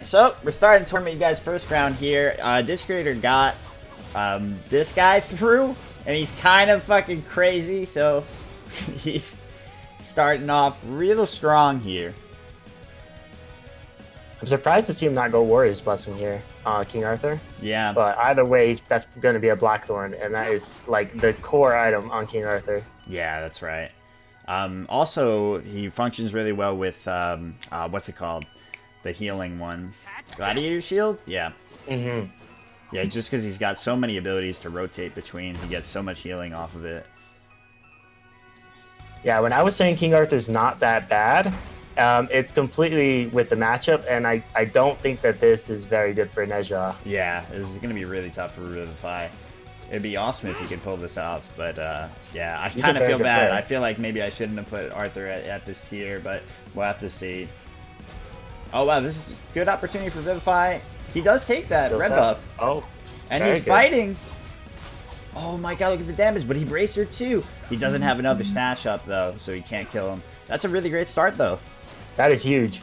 So, we're starting the tournament, you guys. First round here. This creator got this guy through, and he's kind of fucking crazy, so he's starting off real strong here. I'm surprised to see him not go Warrior's Blessing here, King Arthur. Yeah. But either way, that's going to be a Blackthorn, and that is like the core item on King Arthur. Yeah, that's right. Also, he functions really well with, what's it called? The healing one. Gladiator Shield? Yeah. Mm-hmm. Yeah, just because he's got so many abilities to rotate between, he gets so much healing off of it. Yeah, when I was saying King Arthur's not that bad, it's completely with the matchup, and I don't think that this is very good for Nshadow. Yeah, this is going to be really tough for Revivify. It'd be awesome if he could pull this off, but yeah, I kind of feel bad. I feel like maybe I shouldn't have put Arthur at this tier, but we'll have to see. Oh wow, this is a good opportunity for Revivify. He does take that red buff. Oh, and he's fighting. Oh my god, look at the damage, but he bracer too. He doesn't have another sash up though, so he can't kill him. That's a really great start though. That is huge.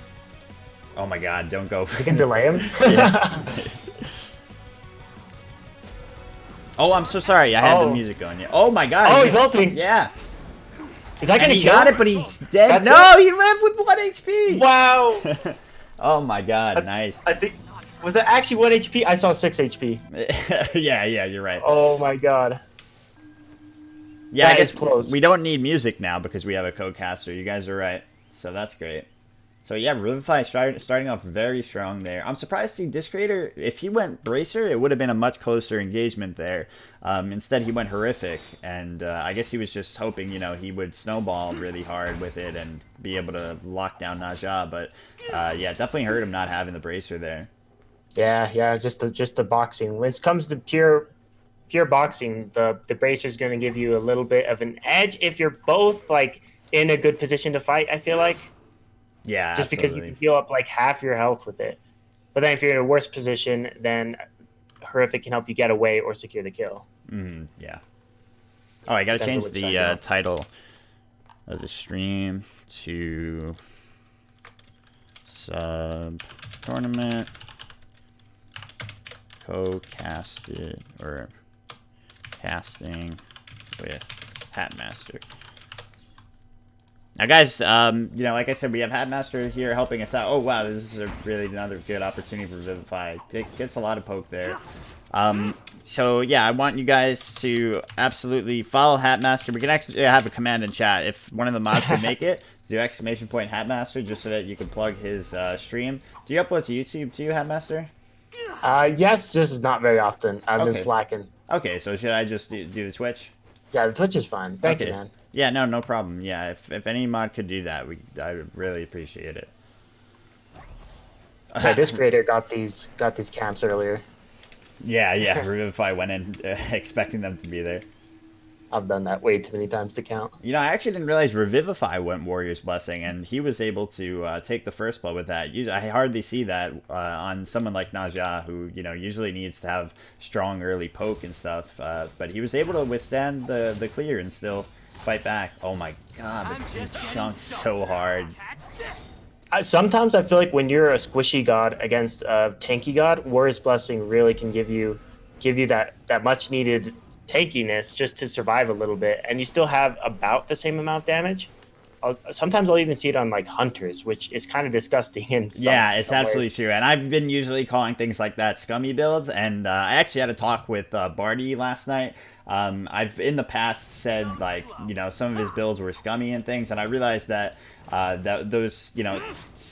Oh my god, don't go for it. You can delay him? Yeah. Oh, I'm so sorry. I had the music going. Yeah. Oh my god. Oh, he's ulting. Yeah. Is that gonna kill? He got it, but he's dead. No, he lived with 1 HP. Wow. Oh my god, nice. I think was it actually 1 HP? I saw 6 HP. yeah, you're right. Oh my god. Yeah, that I guess is close. We don't need music now because we have a co-caster. You guys are right. So that's great. So yeah, Revivify starting off very strong there. I'm surprised to see this creator, if he went Bracer, it would have been a much closer engagement there. Instead, he went Horrific, and I guess he was just hoping, you know, he would snowball really hard with it and be able to lock down Nshadow. But yeah, definitely hurt him not having the Bracer there. Yeah, just the boxing. When it comes to pure boxing, the Bracer is going to give you a little bit of an edge if you're both like in a good position to fight. I feel like. Yeah, just because you can heal up like half your health with it. But then if you're in a worse position, then Horrific can help you get away or secure the kill. Yeah. Oh, I gotta change the title of the stream to sub tournament co-casted or casting with Hatmaster. Now, guys, you know, like I said, we have Hatmaster here helping us out. Oh, wow, this is really another good opportunity for Revivify. It gets a lot of poke there. So, yeah, I want you guys to absolutely follow Hatmaster. We can actually have a command in chat. If one of the mods can make it, do exclamation point Hatmaster just so that you can plug his stream. Do you upload to YouTube too, Hatmaster? Yes, just not very often. I've been slacking. Okay, so should I just do the Twitch? Yeah, the Twitch is fine. Thank you, man. Yeah, no problem. Yeah, if any mod could do that, I would really appreciate it. Okay, this creator got these camps earlier. Yeah, Revivify went in expecting them to be there. I've done that way too many times to count. You know, I actually didn't realize Revivify went Warrior's Blessing, and he was able to take the first blow with that. I hardly see that on someone like Nshadow, who, you know, usually needs to have strong early poke and stuff. But he was able to withstand the clear and still fight back. Oh my god, the chunked so hard. Sometimes I feel like when you're a squishy god against a tanky god, Warrior's Blessing really can give you that much needed tankiness just to survive a little bit, and you still have about the same amount of damage. Sometimes I'll even see it on like hunters, which is kind of disgusting. It's absolutely true. And I've been usually calling things like that scummy builds. And I actually had a talk with Barty last night. I've in the past said, like, you know, some of his builds were scummy and things, and I realized that those, you know,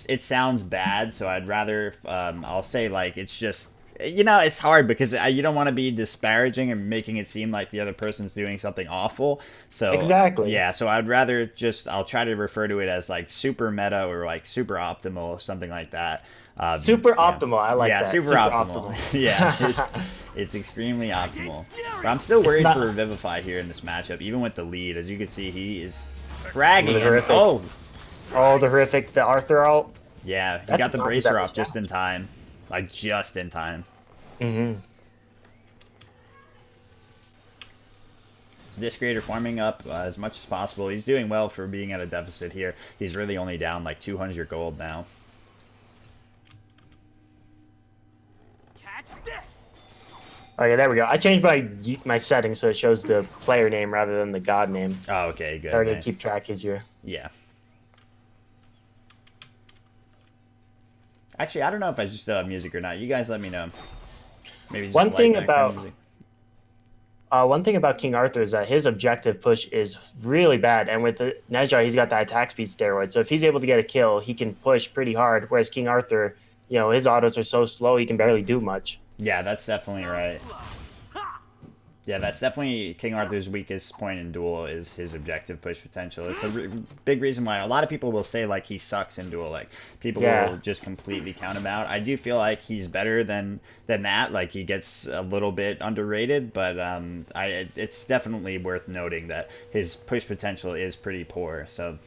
it sounds bad. So I'd rather I'll say like it's just. You know, it's hard because you don't want to be disparaging and making it seem like the other person's doing something awful. So exactly. Yeah, so I'd rather I'll try to refer to it as like super meta or like super optimal, something like that. Super optimal. I like that. Yeah, super optimal. Yeah, it's extremely optimal. But I'm still worried for Revivify here in this matchup, even with the lead. As you can see, he is fragging him. Oh, the Horrific, the Arthur ult. Yeah, he got the bracer off just in time. Like, just in time. This creator farming up as much as possible. He's doing well for being at a deficit here. He's really only down like 200 gold now. Okay, there we go. I changed my settings so it shows the player name rather than the god name. Oh, okay, good. Sorry to Nice. keep track easier. Yeah. Actually, I don't know if I should still have music or not. You guys let me know. Maybe just One thing background about music. One thing about King Arthur is that his objective push is really bad, and with the Nshadow, he's got that attack speed steroid. So if he's able to get a kill, he can push pretty hard. Whereas King Arthur, his autos are so slow, he can barely do much. Yeah, that's definitely right. Yeah, that's definitely King Arthur's weakest point in Duel is his objective push potential. It's a big reason why a lot of people will say like he sucks in Duel. Like people will just completely count him out. I do feel like he's better than that. Like he gets a little bit underrated, but it's definitely worth noting that his push potential is pretty poor. So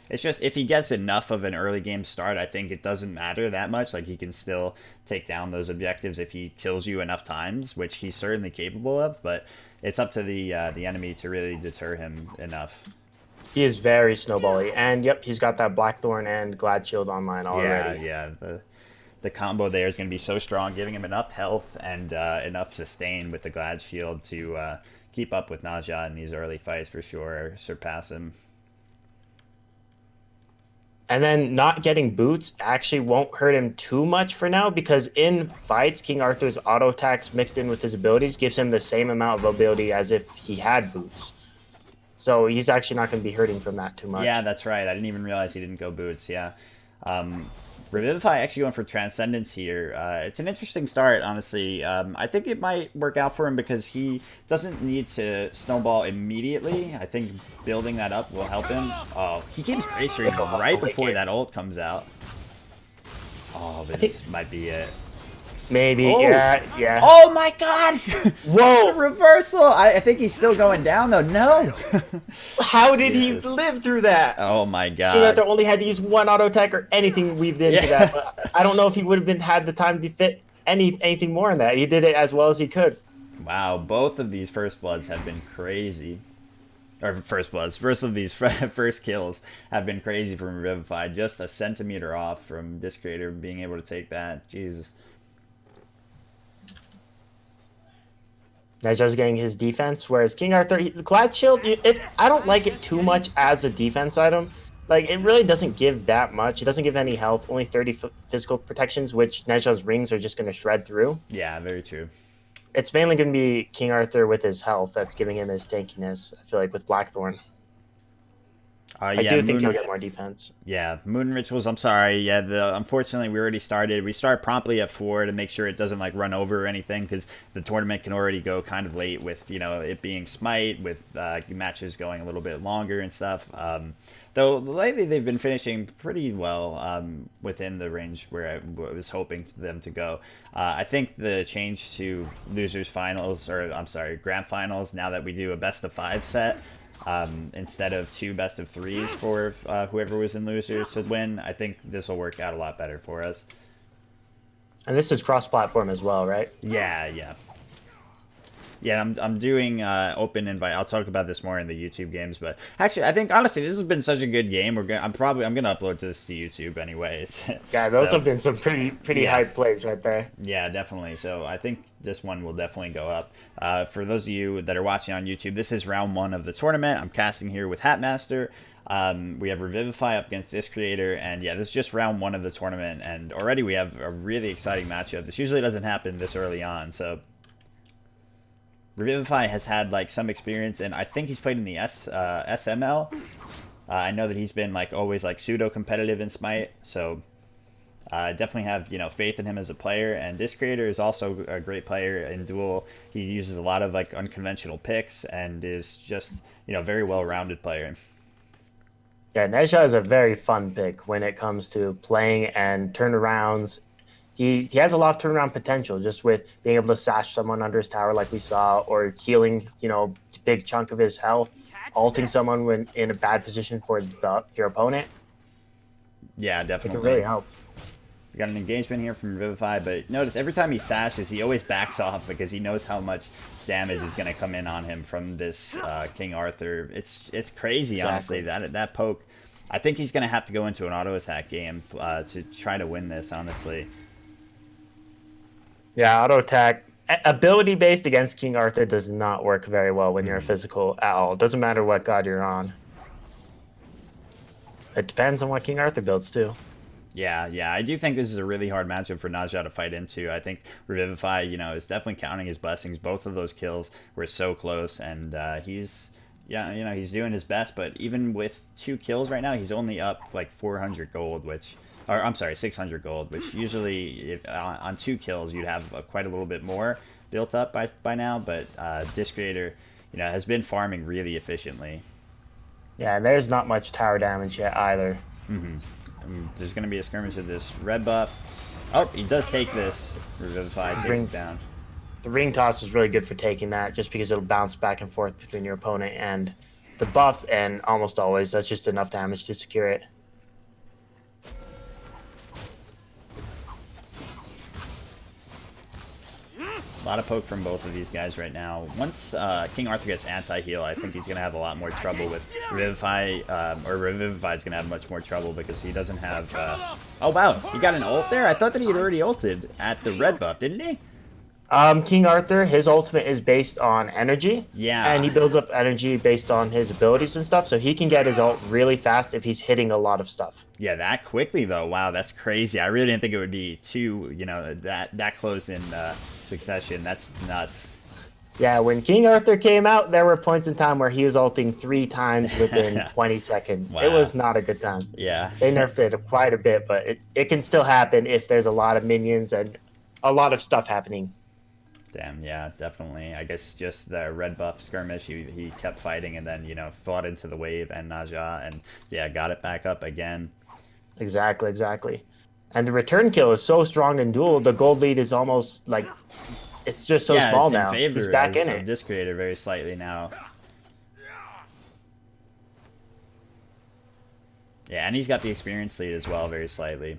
it's just if he gets enough of an early game start, I think it doesn't matter that much. Like he can still take down those objectives if he kills you enough times, which he's certainly capable of. But it's up to the enemy to really deter him enough. He is very snowbally, and yep, he's got that Blackthorn and Glad Shield online already. Yeah. The combo there is going to be so strong, giving him enough health and enough sustain with the Glad Shield to keep up with Nshadow in these early fights for sure, surpass him. And then not getting boots actually won't hurt him too much for now, because in fights, King Arthur's auto attacks mixed in with his abilities gives him the same amount of ability as if he had boots. So he's actually not going to be hurting from that too much. Yeah, that's right. I didn't even realize he didn't go boots. Yeah. Revivify actually going for Transcendence here. It's an interesting start, honestly. I think it might work out for him because he doesn't need to snowball immediately. I think building that up will help him. Oh, he gains Bracer right before that ult comes out. Oh, this might be it. Maybe, oh. yeah. Oh my god! Whoa! Reversal! I think he's still going down, though. No! How did he live through that? Oh my god. King Arthur only had to use one auto attack or anything weaved into that. But I don't know if he would have had the time to fit anything more in that. He did it as well as he could. Wow, both of these First Bloods have been crazy. Or First Bloods. First of these first kills have been crazy from Revivify. Just a centimeter off from this creator being able to take that. Jesus. Nshado's getting his defense, whereas King Arthur, the Glad Shield, I don't like it too much as a defense item. Like, it really doesn't give that much. It doesn't give any health, only 30 physical protections, which Nshado's rings are just going to shred through. Yeah, very true. It's mainly going to be King Arthur with his health that's giving him his tankiness, I feel like, with Blackthorn. I do think he'll get more defense. Yeah, Moon Rituals, I'm sorry. Yeah, unfortunately, we already started. We start promptly at 4 to make sure it doesn't, like, run over or anything, because the tournament can already go kind of late with, it being Smite, with matches going a little bit longer and stuff. Though, lately, they've been finishing pretty well within the range where I was hoping them to go. I think the change to losers finals, or, I'm sorry, grand finals, now that we do a best-of-5 set, instead of 2 best-of-3s for whoever was in losers to win, I think this will work out a lot better for us. And this is cross-platform as well, right? Yeah. I'm doing open invite. I'll talk about this more in the YouTube games, but actually, I think honestly, this has been such a good game. I'm gonna upload this to YouTube anyways. Yeah, those have been some pretty hype plays right there. Yeah, definitely. So I think this one will definitely go up. For those of you that are watching on YouTube, this is round 1 of the tournament. I'm casting here with Hatmaster. We have Revivify up against this creator, and yeah, this is just round 1 of the tournament, and already we have a really exciting matchup. This usually doesn't happen this early on, so. Revivify has had like some experience, and I think he's played in the SML. I know that he's been like always like pseudo competitive in Smite, so I definitely have faith in him as a player. And this creator is also a great player in Duel. He uses a lot of like unconventional picks and is just very well-rounded player. Yeah, Nshadow is a very fun pick when it comes to playing and turnarounds. He has a lot of turnaround potential just with being able to sash someone under his tower like we saw, or healing, a big chunk of his health, ulting someone when in a bad position for your opponent. Yeah, definitely. It can really help. We got an engagement here from Revivify, but notice every time he sashes, he always backs off because he knows how much damage is going to come in on him from this King Arthur. It's crazy, honestly, that poke. I think he's going to have to go into an auto attack game to try to win this, honestly. Yeah, auto attack. Ability based against King Arthur does not work very well when you're a physical at all. Doesn't matter what god you're on. It depends on what King Arthur builds too. Yeah, yeah, I do think this is a really hard matchup for Nshadow to fight into. I think Revivify, is definitely counting his blessings. Both of those kills were so close, and yeah, he's doing his best. But even with 2 kills right now, he's only up like 400 gold, or I'm sorry, 600 gold, which usually on 2 kills you'd have quite a little bit more built up by now. But Disc Creator, has been farming really efficiently. Yeah, and there's not much tower damage yet either. There's going to be a skirmish with this red buff. Oh, he does take this. Revivify takes it down. The ring toss is really good for taking that, just because it'll bounce back and forth between your opponent and the buff, and almost always that's just enough damage to secure it. A lot of poke from both of these guys right now. Once King Arthur gets anti-heal, I think he's going to have a lot more trouble with Revivify, or Revivify is going to have much more trouble because he doesn't have... Oh, wow, he got an ult there? I thought that he had already ulted at the red buff, didn't he? King Arthur, his ultimate is based on energy. Yeah. And he builds up energy based on his abilities and stuff, so he can get his ult really fast if he's hitting a lot of stuff. Yeah, that quickly, though. Wow, that's crazy. I really didn't think it would be that close in succession. That's nuts. Yeah, when King Arthur came out, there were points in time where he was ulting 3 times within 20 seconds. Wow. It was not a good time. Yeah. They nerfed it quite a bit, but it can still happen if there's a lot of minions and a lot of stuff happening. Damn, yeah, definitely. I guess just the red buff skirmish, he kept fighting and then, fought into the wave and Naja and, yeah, got it back up again. Exactly. And the return kill is so strong in Duel, the gold lead is almost like, it's just so small now. He's back in it. Disc Creator very slightly now. Yeah, and he's got the experience lead as well, very slightly.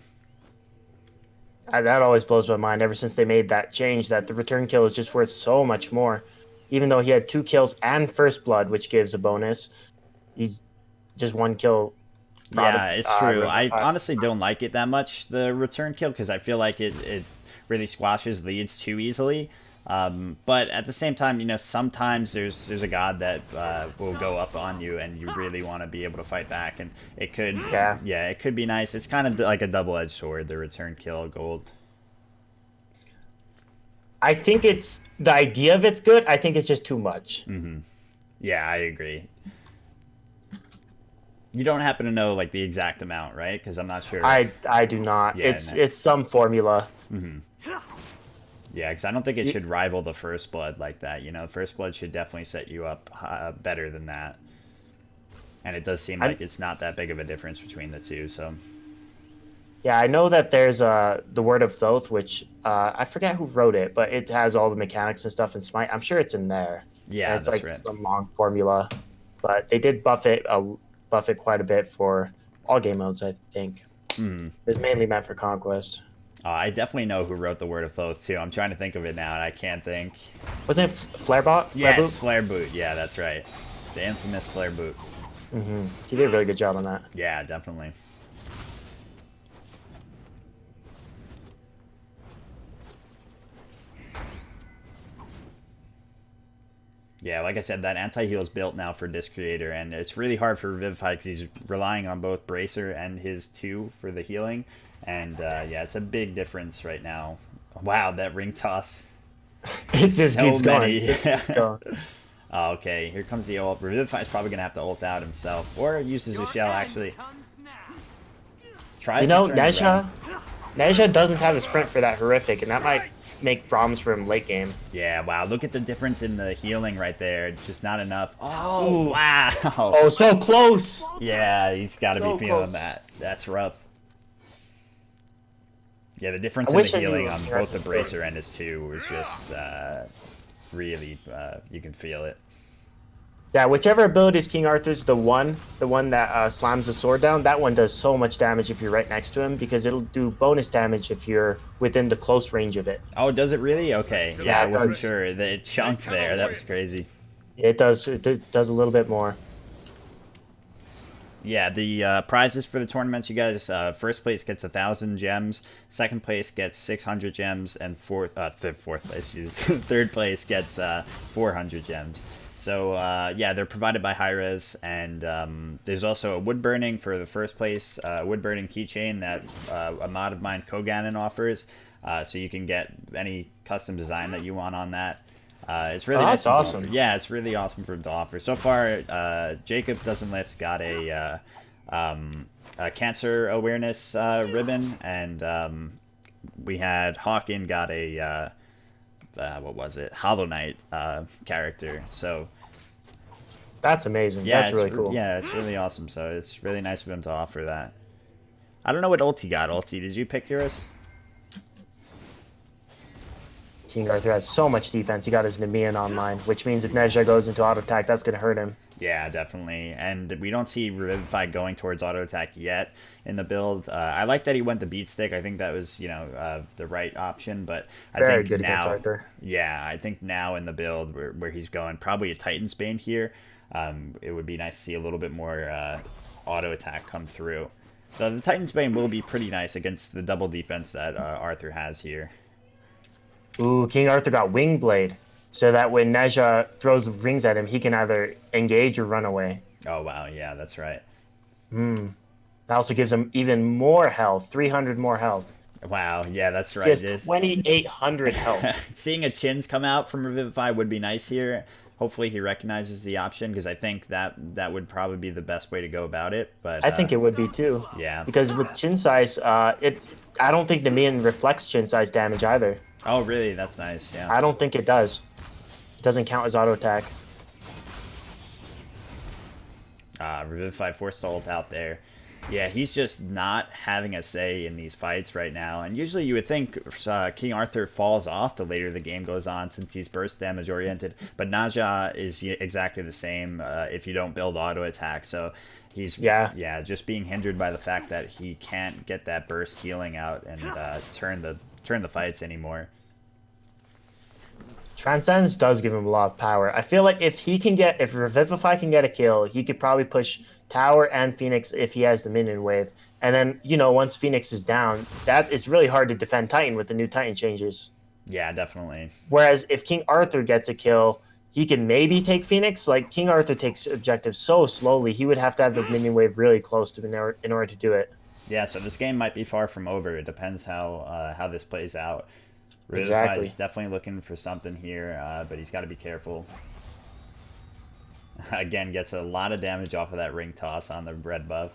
That always blows my mind ever since they made that change, that the return kill is just worth so much more. Even though he had 2 kills and first blood, which gives a bonus, he's just 1 kill. Yeah, it's true. I honestly don't like it that much, the return kill, because I feel like it really squashes leads too easily. But at the same time, sometimes there's a god that will go up on you and you really want to be able to fight back, and it could it could be nice. It's kind of like a double-edged sword, the return kill gold. I think it's the idea of it's good. I think it's just too much. Yeah, I agree. You don't happen to know like the exact amount, right? Because I'm not sure. I do not. Yeah, it's some formula. Yeah, because I don't think it should rival the First Blood like that. First Blood should definitely set you up better than that. And it does seem like it's not that big of a difference between the two. So. Yeah, I know that there's the Word of Thoth, which I forget who wrote it, but it has all the mechanics and stuff in Smite. I'm sure it's in there. Yeah, it's like some long formula, but they did buff it quite a bit for all game modes, I think. It was mainly meant for Conquest. I definitely know who wrote the Word of Thoth, too. I'm trying to think of it now, and I can't think. Wasn't it Flareboot? Yes, Flareboot. Yeah, that's right. The infamous Flareboot. He did a really good job on that. Yeah, definitely. Yeah, like I said, that anti-heal is built now for Disc Creator, and it's really hard for Revivify because he's relying on both Bracer and his 2 for the healing. And, yeah, it's a big difference right now. Wow, that ring toss. It just keeps going. Oh, okay, here comes the ult. Revivify's probably going to have to ult out himself. Or uses his shell, actually. Nshadow doesn't have a sprint for that horrific, and that might make problems for him late game. Yeah, wow, look at the difference in the healing right there. It's just not enough. Oh, wow. Oh, so close. Yeah, he's got to be feeling that. That's rough. Yeah, the difference in the healing on both the Bracer and his 2 was just really, you can feel it. Yeah, whichever ability is King Arthur's, the one that slams the sword down, that one does so much damage if you're right next to him, because it'll do bonus damage if you're within the close range of it. Oh, does it really? Okay. Yeah, I wasn't sure. It chunked there. That was crazy. It does a little bit more. Yeah, the prizes for the tournaments, you guys. First place gets 1,000 gems. Second place gets 600 gems, and fourth place, third place gets 400 gems. So yeah, they're provided by Hi-Rez, and there's also a wood burning for the first place, wood burning keychain that a mod of mine, Koganon, offers. So you can get any custom design that you want on that. It's really nice. That's awesome. Yeah, it's really awesome for him to offer. So far, Jacob Doesn't Lift got a cancer awareness ribbon, and we had Hawken got a what was it? Hollow Knight character. So That's amazing. yeah, That's really cool. Yeah, it's really awesome. So it's really nice of him to offer that. I don't know what ulti got. Ulti, did you pick yours? King Arthur has so much defense. He got his Nemean online, which means if Nezha goes into auto attack, that's going to hurt him. Yeah, definitely. And we don't see Revivify going towards auto attack yet in the build. I like that he went the beat stick. I think that was, the right option. But I Very think good now, against Arthur. yeah, I think now in the build where he's going, probably a Titan's Bane here. It would be nice to see a little bit more auto attack come through. So the Titan's Bane will be pretty nice against the double defense that Arthur has here. Ooh, King Arthur got Wing Blade, so that when Nezha throws rings at him, he can either engage or run away. Oh, wow. Yeah, that's right. That also gives him even more health, 300 more health. Wow. Yeah, that's right. He has 2,800 health. Seeing a Chins come out from Revivify would be nice here. Hopefully he recognizes the option, because I think that would probably be the best way to go about it. But I think it would be too. Yeah. Because with Chin Size, I don't think Nemean reflects Chin Size damage either. Oh, really? That's nice. Yeah. I don't think it does. It doesn't count as auto attack. Revivify forced to ult out there. Yeah, he's just not having a say in these fights right now. And usually you would think King Arthur falls off the later the game goes on, since he's burst damage oriented. But Naja is exactly the same if you don't build auto attack. So he's just being hindered by the fact that he can't get that burst healing out and turn the fights anymore. Transcendence does give him a lot of power. I feel like if Revivify can get a kill, he could probably push Tower and Phoenix if he has the minion wave. And then, once Phoenix is down, that is really hard to defend Titan with the new Titan changes. Yeah, definitely. Whereas if King Arthur gets a kill, he can maybe take Phoenix. Like, King Arthur takes objectives so slowly, he would have to have the minion wave really close to in order to do it. Yeah, so this game might be far from over. It depends how this plays out. Exactly. He's definitely looking for something here, but he's got to be careful. Again, gets a lot of damage off of that ring toss on the red buff.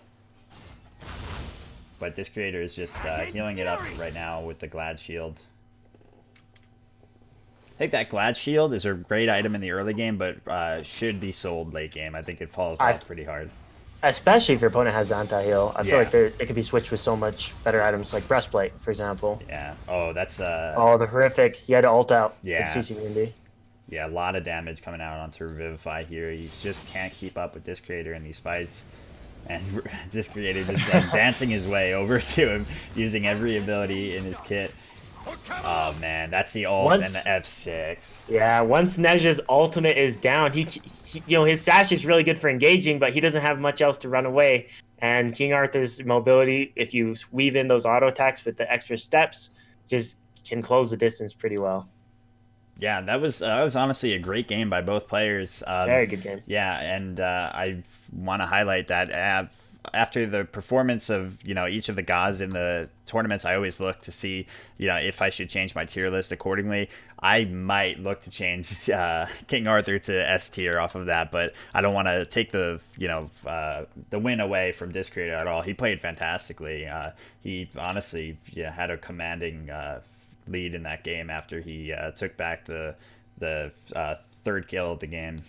But this creator is just healing it up right now with the Glad Shield. I think that Glad Shield is a great item in the early game, but should be sold late game. I think it falls off pretty hard. Especially if your opponent has anti-heal. I feel like it could be switched with so much better items, like Breastplate, for example. Yeah. Oh, that's... oh, the horrific. He had to ult out for the CC immunity. Yeah, a lot of damage coming out onto Revivify here. He just can't keep up with this creator in these fights. And this creator just dancing his way over to him, using every ability in his kit. Oh, man, that's the ult and the F6. Yeah, once Nezha's ultimate is down, he his sash is really good for engaging, but he doesn't have much else to run away. And King Arthur's mobility, if you weave in those auto attacks with the extra steps, just can close the distance pretty well. Yeah, that was honestly a great game by both players. Very good game. Yeah, and I want to highlight that after the performance of each of the gods in the tournaments, I always look to see if I should change my tier list accordingly. I might look to change King Arthur to S tier off of that, but I don't want to take the win away from this creator at all. He played fantastically. He honestly had a commanding lead in that game after he took back the third kill of the game.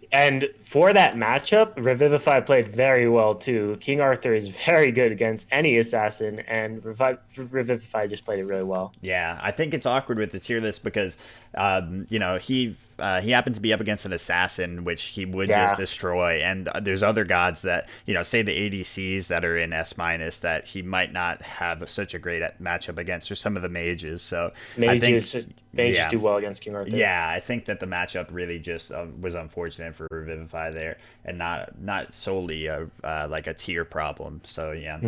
And for that matchup, Revivify played very well too. King Arthur is very good against any assassin, and Revivify just played it really well. Yeah, I think it's awkward with the tier list because, he happened to be up against an assassin, which he would just destroy. And there's other gods that, say the ADCs that are in S- that he might not have such a great matchup against, or some of the mages. So mages do well against King Arthur. Yeah, I think that the matchup really just was unfortunate. understand for Revivify there, and not solely like a tier problem. So yeah.